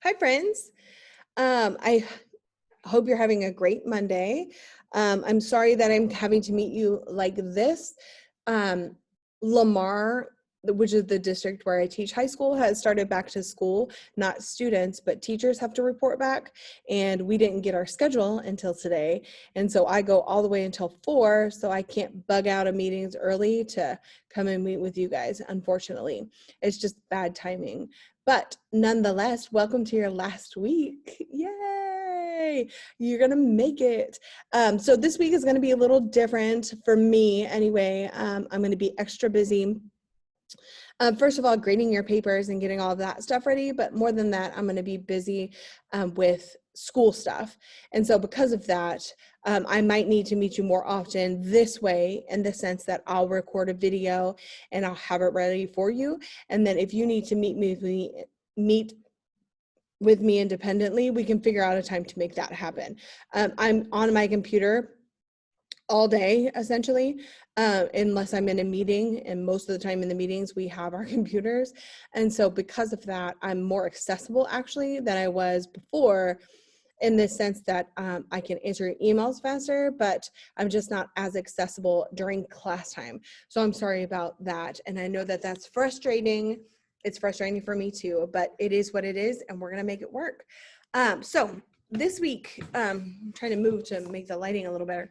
Hi, friends. I hope you're having a great Monday. I'm sorry that I'm having to meet you like this. Um, Lamar, which is the district where I teach high school, has started back to school. Not students, but teachers have to report back. And we didn't get our schedule until today. And so I go all the way until 4, so I can't bug out of meetings early to come and meet with you guys, unfortunately. It's just bad timing. But nonetheless, welcome to your last week. Yay! You're gonna make it. So this week is gonna be a little different for me anyway. I'm gonna be extra busy. First of all, grading your papers and getting all of that stuff ready. But more than that, I'm gonna be busy with school stuff. And so because of that, I might need to meet you more often this way, in the sense that I'll record a video and I'll have it ready for you. And then if you need to meet with me independently, we can figure out a time to make that happen. I'm on my computer all day, essentially, unless I'm in a meeting, and most of the time in the meetings we have our computers. And so because of that, I'm more accessible actually than I was before, in the sense that I can answer emails faster, but I'm just not as accessible during class time. So I'm sorry about that. And I know that that's frustrating. It's frustrating for me too, but it is what it is, and we're gonna make it work. So this week, I'm trying to move to make the lighting a little better.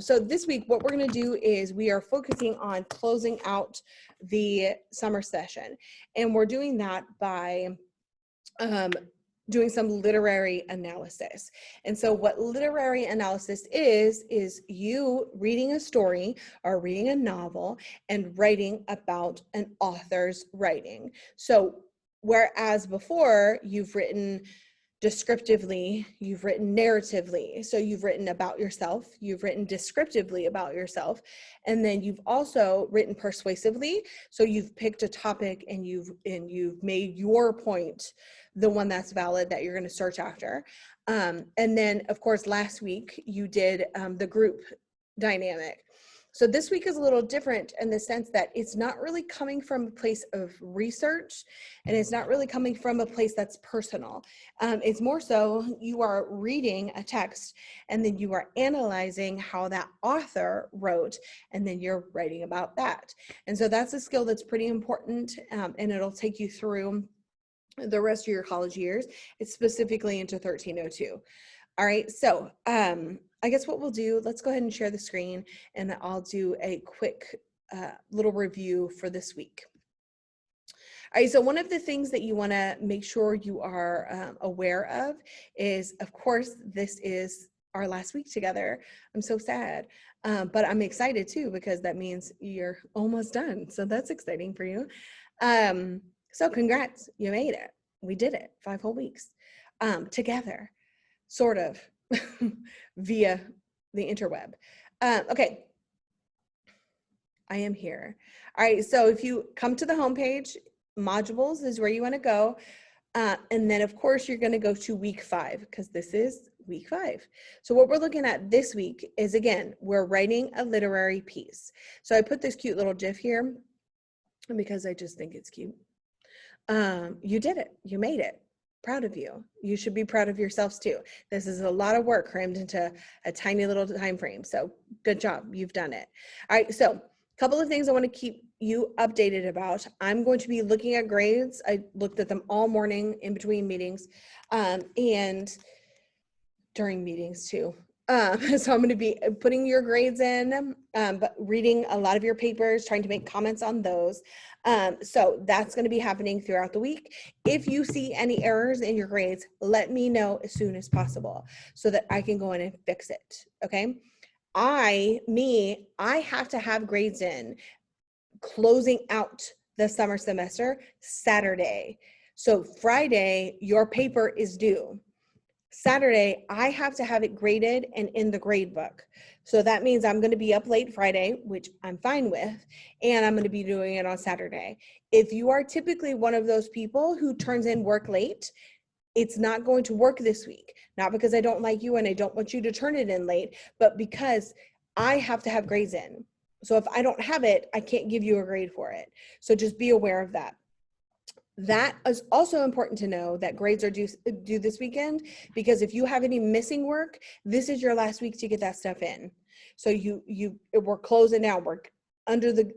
So this week, what we're gonna do is we are focusing on closing out the summer session. And we're doing that by doing some literary analysis. And so what literary analysis is you reading a story or reading a novel and writing about an author's writing. So whereas before you've written descriptively, you've written narratively, so you've written about yourself, you've written descriptively about yourself, and then you've also written persuasively, so you've picked a topic and you've made your point the one that's valid that you're going to search after. And then of course last week you did the group dynamic. So this week is a little different in the sense that it's not really coming from a place of research, and it's not really coming from a place that's personal. It's more so you are reading a text and then you are analyzing how that author wrote, and then you're writing about that. And so that's a skill that's pretty important, and it'll take you through the rest of your college years. It's specifically into 1302. All right, so I guess what we'll do, let's go ahead and share the screen, and I'll do a quick little review for this week. All right, so one of the things that you want to make sure you are aware of is, of course, this is our last week together. I'm so sad, but I'm excited too, because that means you're almost done. So that's exciting for you. So congrats, you made it. We did it, 5 whole weeks together, sort of, via the interweb. Okay, I am here. All right, so if you come to the homepage, modules is where you want to go. And then of course you're going to go to week 5, because this is week 5. So what we're looking at this week is, again, we're writing a literary piece. So I put this cute little GIF here because I just think it's cute. You did it. You made it. Proud of you. You should be proud of yourselves too. This is a lot of work crammed into a tiny little time frame. So good job. You've done it. All right. So a couple of things I want to keep you updated about. I'm going to be looking at grades. I looked at them all morning in between meetings, and during meetings too. So I'm going to be putting your grades in, but reading a lot of your papers, trying to make comments on those. So that's going to be happening throughout the week. If you see any errors in your grades, let me know as soon as possible so that I can go in and fix it. Okay. I have to have grades in closing out the summer semester Saturday. So Friday, your paper is due. Saturday, I have to have it graded and in the grade book. So that means I'm going to be up late Friday, which I'm fine with, and I'm going to be doing it on Saturday. If you are typically one of those people who turns in work late, it's not going to work this week. Not because I don't like you and I don't want you to turn it in late, but because I have to have grades in. So if I don't have it, I can't give you a grade for it. So just be aware of that. That is also important to know that grades are due this weekend, because if you have any missing work, this is your last week to get that stuff in. So we're closing now. We're under the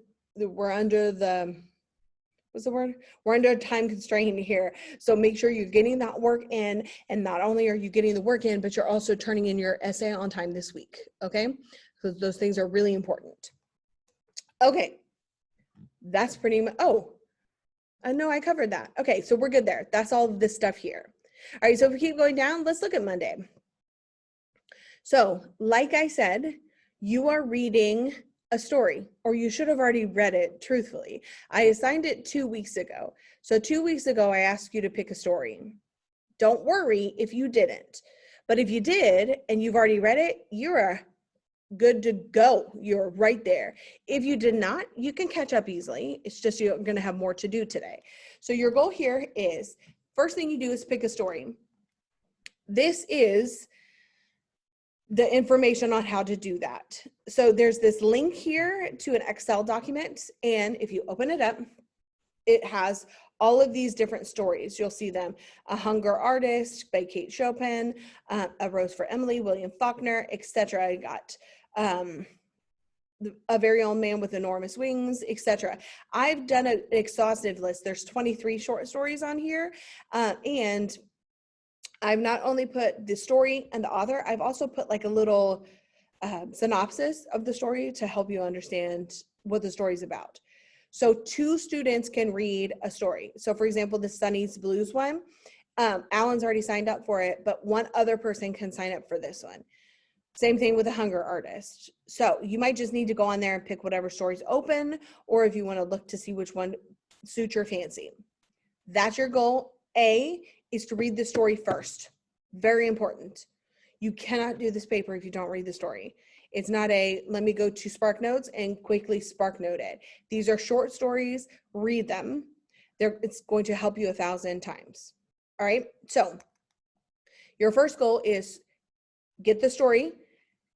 what's the word? We're under a time constraint here. So make sure you're getting that work in, and not only are you getting the work in, but you're also turning in your essay on time this week, okay? Because those things are really important. Okay, that's pretty much, I know I covered that. Okay, so we're good there. That's all of this stuff here. All right, so if we keep going down, let's look at Monday. So like I said, you are reading a story, or you should have already read it, truthfully. I assigned it 2 weeks ago. So 2 weeks ago, I asked you to pick a story. Don't worry if you didn't. But if you did, and you've already read it, you're good to go. You're right there. If you did not, you can catch up easily. It's just you're going to have more to do today. So your goal here is, first thing you do is pick a story. This is the information on how to do that. So there's this link here to an Excel document, and if you open it up, it has all of these different stories. You'll see them: A Hunger Artist by Kate Chopin, A Rose for Emily, William Faulkner, etc. I got A Very Own Man with Enormous Wings, etc. I've done an exhaustive list. There's 23 short stories on here, and I've not only put the story and the author, I've also put like a little synopsis of the story to help you understand what the story is about. So 2 students can read a story. So for example, the Sonny's Blues one, Alan's already signed up for it, but one other person can sign up for this one. Same thing with A Hunger Artist. So you might just need to go on there and pick whatever story's open, or if you want to look to see which one suits your fancy. That's your goal. A is to read the story first. Very important. You cannot do this paper if you don't read the story. It's not let me go to SparkNotes and quickly SparkNote it. These are short stories. Read them. It's going to help you 1,000 times. All right. So your first goal is get the story,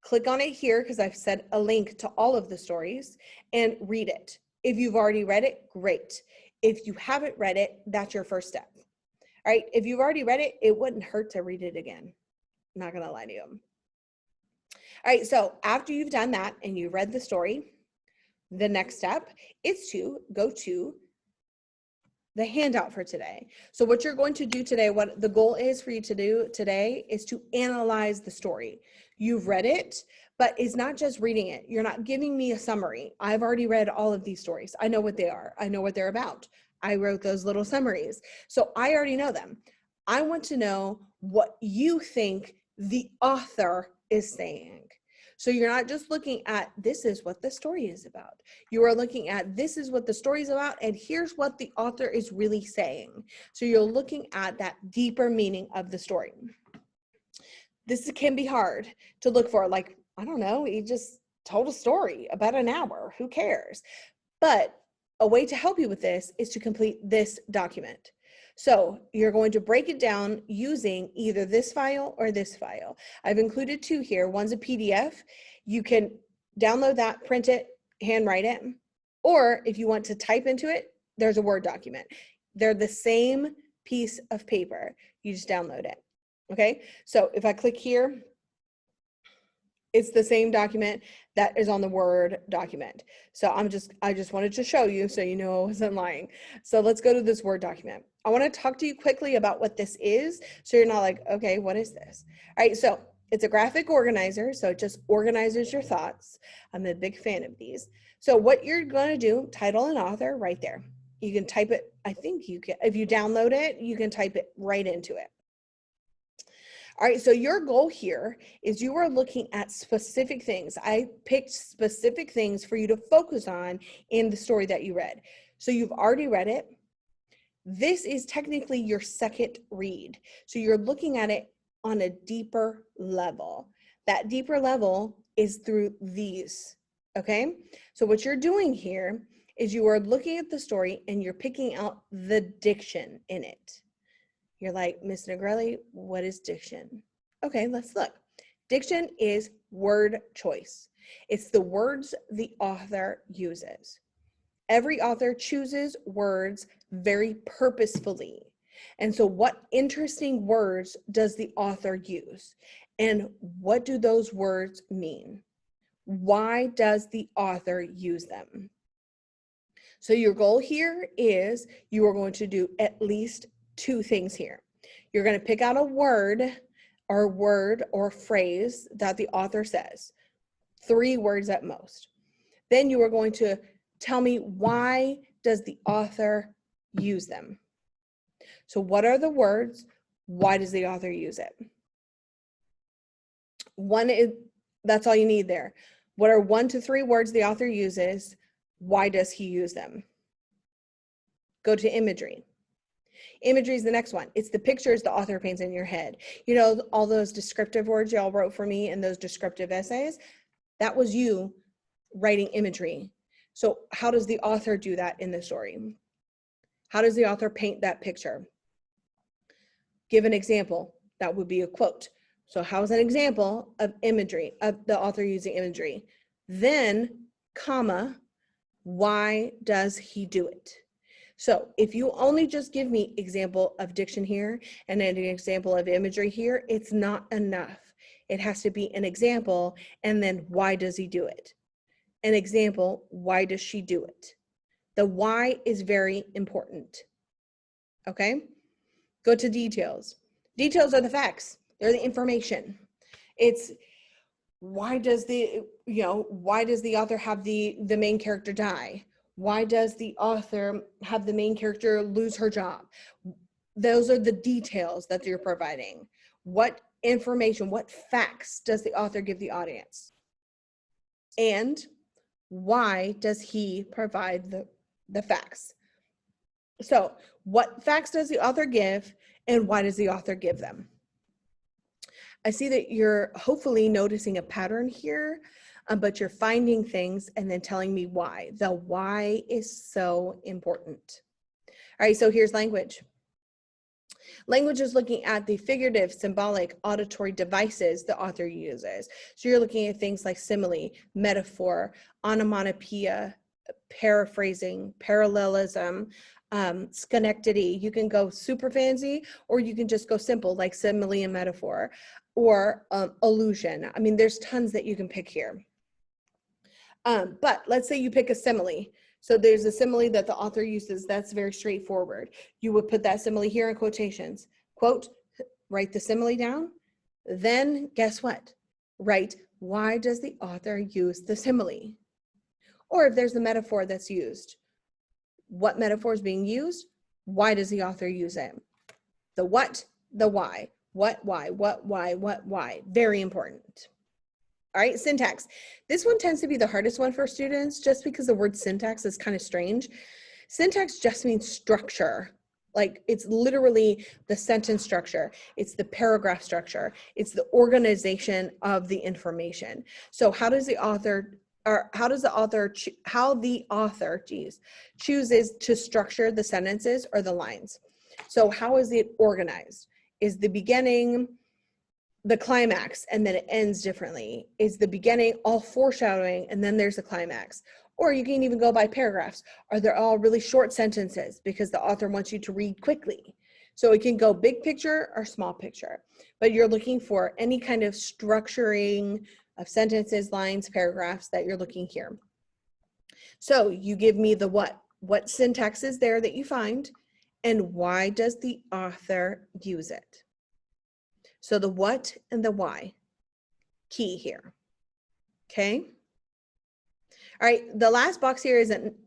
click on it here because I've set a link to all of the stories, and read it. If you've already read it, great. If you haven't read it, that's your first step. All right, if you've already read it, it wouldn't hurt to read it again. I'm not gonna lie to you. All right, so after you've done that and you read the story, the next step is to go to the handout for today. So what you're going to do today, what the goal is for you to do today, is to analyze the story. You've read it, but it's not just reading it. You're not giving me a summary. I've already read all of these stories. I know what they are. I know what they're about. I wrote those little summaries. So I already know them. I want to know what you think the author is saying. So you're not just looking at, this is what the story is about. You are looking at, this is what the story is about, and here's what the author is really saying. So you're looking at that deeper meaning of the story. This can be hard to look for. Like, I don't know, he just told a story about an hour. Who cares? But a way to help you with this is to complete this document. So you're going to break it down using either this file or this file. I've included 2 here. One's a PDF. You can download that, print it, handwrite it. Or if you want to type into it, there's a Word document. They're the same piece of paper. You just download it. Okay, so if I click here, it's the same document that is on the Word document. So I just wanted to show you so you know I wasn't lying. So let's go to this Word document. I want to talk to you quickly about what this is, so you're not like, okay, what is this? All right, so it's a graphic organizer, so it just organizes your thoughts. I'm a big fan of these. So what you're going to do, title and author right there. You can type it, I think you can, if you download it, you can type it right into it. All right, so your goal here is you are looking at specific things. I picked specific things for you to focus on in the story that you read. So you've already read it. This is technically your second read. So you're looking at it on a deeper level. That deeper level is through these, okay? So what you're doing here is you are looking at the story and you're picking out the diction in it. You're like, Miss Negrelli, what is diction? Okay, let's look. Diction is word choice. It's the words the author uses. Every author chooses words very purposefully. And so what interesting words does the author use? And what do those words mean? Why does the author use them? So your goal here is you are going to do at least 2 things here. You're going to pick out a word or phrase that the author says, 3 words at most. Then you are going to tell me, why does the author use them? So what are the words? Why does the author use it? That's all you need there. What are 1 to 3 words the author uses? Why does he use them? Go to imagery. Imagery is the next one. It's the pictures the author paints in your head. You know, all those descriptive words y'all wrote for me in those descriptive essays? That was you writing imagery. So how does the author do that in the story? How does the author paint that picture? Give an example. That would be a quote. So how's an example of imagery, of the author using imagery? Then, comma, why does he do it? So if you only just give me example of diction here and then an example of imagery here, it's not enough. It has to be an example, and then why does he do it? An example, why does she do it? The why is very important. Okay? Go to details. Details are the facts. They're the information. It's why does the author have the main character die? Why does the author have the main character lose her job? Those are the details that you're providing. What information, what facts does the author give the audience? And why does he provide the facts? So what facts does the author give, and why does the author give them? I see that you're hopefully noticing a pattern here, but you're finding things and then telling me why. The why is so important. All right, so here's language. Language is looking at the figurative, symbolic, auditory devices the author uses. So you're looking at things like simile, metaphor, onomatopoeia, paraphrasing, parallelism, Schenectady. You can go super fancy, or you can just go simple, like simile and metaphor, or allusion. I mean, there's tons that you can pick here. But let's say you pick a simile. So there's a simile that the author uses that's very straightforward. You would put that simile here in quotations. Quote, write the simile down. Then guess what? Write, why does the author use the simile? Or if there's a metaphor that's used, what metaphor is being used? Why does the author use it? The what, the why. What, why, what, why, what, why. Very important. All right, syntax. This one tends to be the hardest one for students just because the word syntax is kind of strange. Syntax just means structure. Like, it's literally the sentence structure. It's the paragraph structure. It's the organization of the information. So how the author chooses to structure the sentences or the lines. So how is it organized? Is the beginning the climax and then it ends differently? Is the beginning all foreshadowing and then there's a climax? Or you can even go by paragraphs. Are they all really short sentences because the author wants you to read quickly? So it can go big picture or small picture, but you're looking for any kind of structuring of sentences, lines, paragraphs that you're looking here. So you give me the what syntax is there that you find, and why does the author use it? So the what and the why, key here, okay? All right, the last box here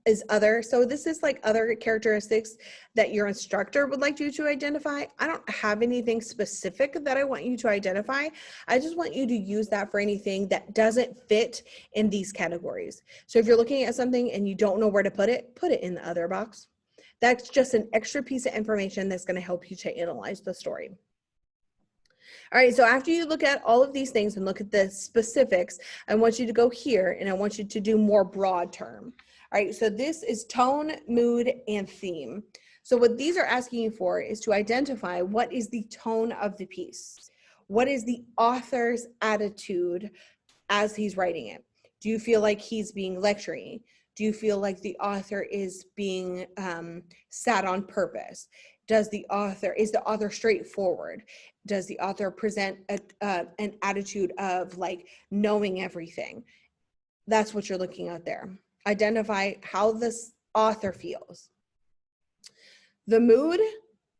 is other. So this is like other characteristics that your instructor would like you to identify. I don't have anything specific that I want you to identify. I just want you to use that for anything that doesn't fit in these categories. So if you're looking at something and you don't know where to put it in the other box. That's just an extra piece of information that's going to help you to analyze the story. All right, so after you look at all of these things and look at the specifics, I want you to go here and I want you to do more broad term. All right, so this is tone, mood, and theme. So what these are asking you for is to identify what is the tone of the piece. What is the author's attitude as he's writing it? Do you feel like he's being lecturing? Do you feel like the author is being sad on purpose? Is the author straightforward? Does the author present an attitude of like knowing everything? That's what you're looking at there. Identify how this author feels. The mood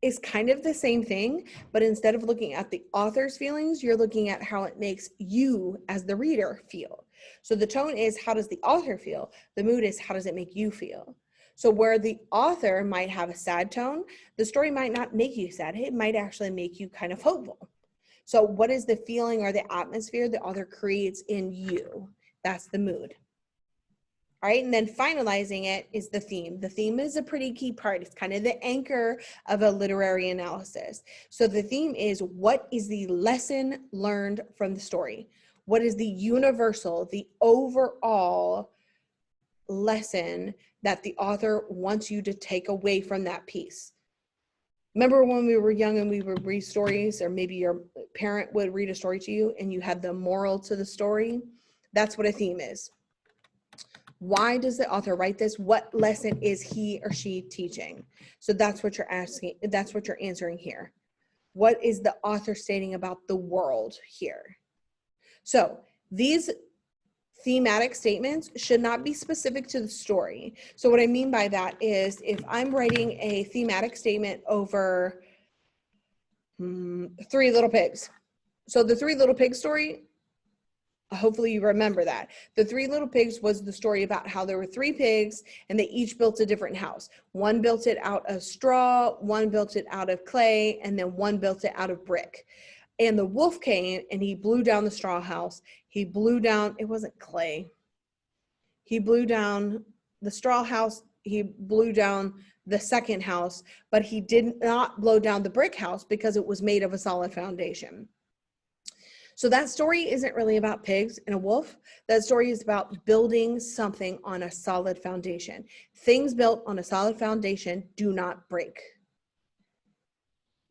is kind of the same thing, but instead of looking at the author's feelings, you're looking at how it makes you as the reader feel. So the tone is, how does the author feel? The mood is, how does it make you feel? So where the author might have a sad tone, the story might not make you sad. It might actually make you kind of hopeful. So what is the feeling or the atmosphere the author creates in you? That's the mood. All right, and then finalizing it is the theme. The theme is a pretty key part. It's kind of the anchor of a literary analysis. So the theme is, what is the lesson learned from the story? What is the universal, the overall lesson that the author wants you to take away from that piece? Remember when we were young and we would read stories, or maybe your parent would read a story to you and you had the moral to the story? That's what a theme is. Why does the author write this? What lesson is he or she teaching? So that's what you're asking. That's what you're answering here. What is the author stating about the world here? So these thematic statements should not be specific to the story. So what I mean by that is, if I'm writing a thematic statement over Three Little Pigs. So the Three Little Pigs story, hopefully you remember that. The Three Little Pigs was the story about how there were three pigs and they each built a different house. One built it out of straw, one built it out of clay, and then one built it out of brick. And the wolf came and he blew down the straw house. He blew down, it wasn't clay. He blew down the straw house. He blew down the second house, but he did not blow down the brick house because it was made of a solid foundation. So that story isn't really about pigs and a wolf. That story is about building something on a solid foundation. Things built on a solid foundation do not break.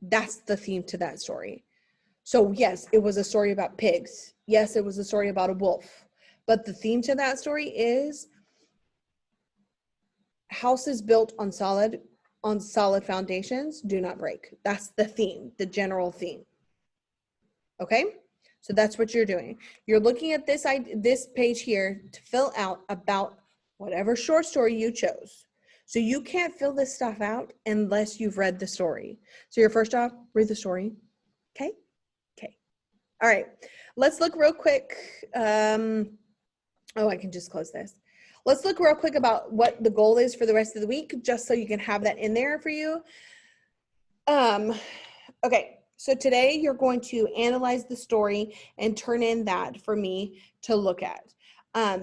That's the theme to that story. So yes, it was a story about pigs. Yes, it was a story about a wolf. But the theme to that story is houses built on solid foundations do not break. That's the theme, the general theme. Okay? So that's what you're doing. You're looking at this page here to fill out about whatever short story you chose. So you can't fill this stuff out unless you've read the story. So your first job, read the story. Okay? Okay. All right. Let's look real quick. I can just close this. Let's look real quick about what the goal is for the rest of the week, just so you can have that in there for you. Okay. So today you're going to analyze the story and turn in that for me to look at.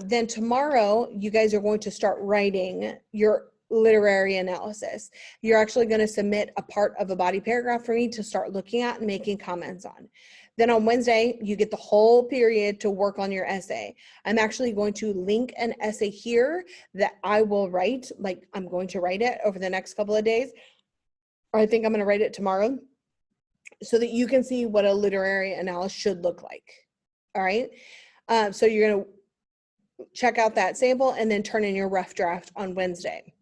Then tomorrow, you guys are going to start writing your literary analysis. You're actually going to submit a part of a body paragraph for me to start looking at and making comments on. Then on Wednesday, you get the whole period to work on your essay. I'm actually going to link an essay here that I will write, like I'm going to write it over the next couple of days, or I think I'm going to write it tomorrow, so that you can see what a literary analysis should look like. All right. So you're going to check out that sample and then turn in your rough draft on Wednesday.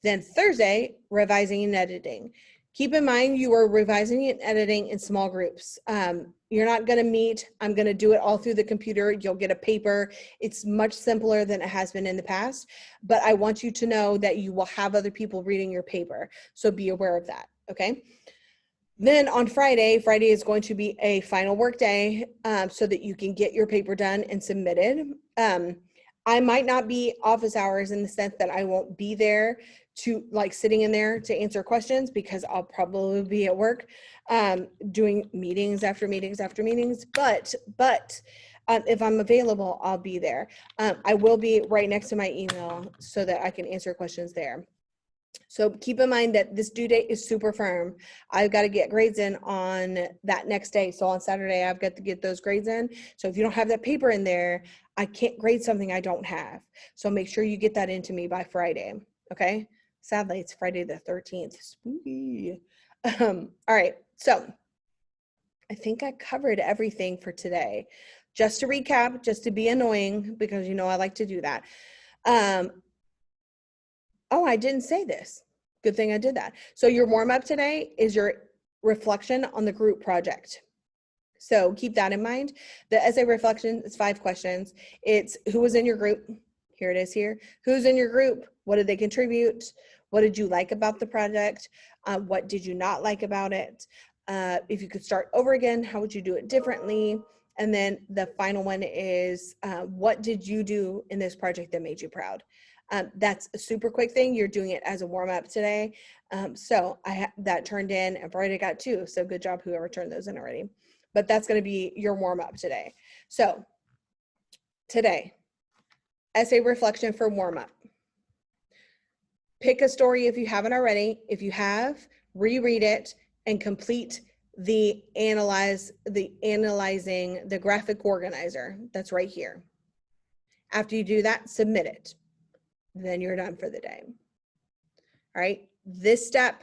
Then Thursday, revising and editing. Keep in mind, you are revising and editing in small groups. You're not going to meet. I'm going to do it all through the computer. You'll get a paper. It's much simpler than it has been in the past, but I want you to know that you will have other people reading your paper. So be aware of that. Okay. Then on Friday is going to be a final work day, so that you can get your paper done and submitted. I might not be office hours in the sense that I won't be there to like sitting in there to answer questions, because I'll probably be at work doing meetings after meetings after meetings. But if I'm available, I'll be there. I will be right next to my email so that I can answer questions there. So keep in mind that this due date is super firm. I've got to get grades in on that next day. So on Saturday, I've got to get those grades in. So if you don't have that paper in there, I can't grade something I don't have. So make sure you get that into me by Friday. Okay. Sadly, it's Friday the 13th. Spooky. All right. So I think I covered everything for today. Just to recap, just to be annoying, because you know I like to do that. oh, I didn't say this. Good thing I did that. So your warm up today is your reflection on the group project. So keep that in mind. The essay reflection is 5 questions. It's who was in your group? Here it is here. Who's in your group? What did they contribute? What did you like about the project? What did you not like about it? If you could start over again, how would you do it differently? And then the final one is what did you do in this project that made you proud? That's a super quick thing. You're doing it as a warm up today. So that turned in, and Brida got 2. So good job, whoever turned those in already. But that's going to be your warm up today. So today, essay reflection for warm up. Pick a story if you haven't already. If you have, reread it and complete the analyzing the graphic organizer that's right here. After you do that, submit it. Then you're done for the day. All right. This step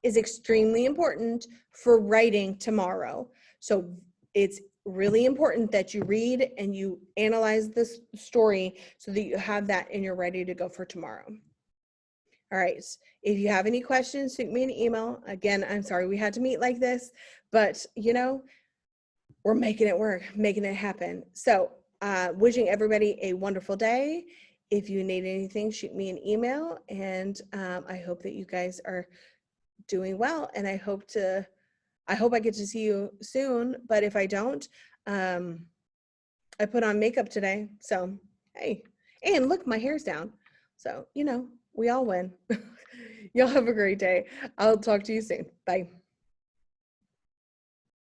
is extremely important for writing tomorrow. So it's really important that you read and you analyze this story so that you have that and you're ready to go for tomorrow. All right. If you have any questions, shoot me an email. Again, I'm sorry we had to meet like this, but you know, we're making it work, making it happen. So wishing everybody a wonderful day. If you need anything, shoot me an email, and I hope that you guys are doing well, and I hope I get to see you soon, but if I don't, I put on makeup today, so hey, and look, my hair's down, so you know, we all win. Y'all have a great day. I'll talk to you soon. Bye.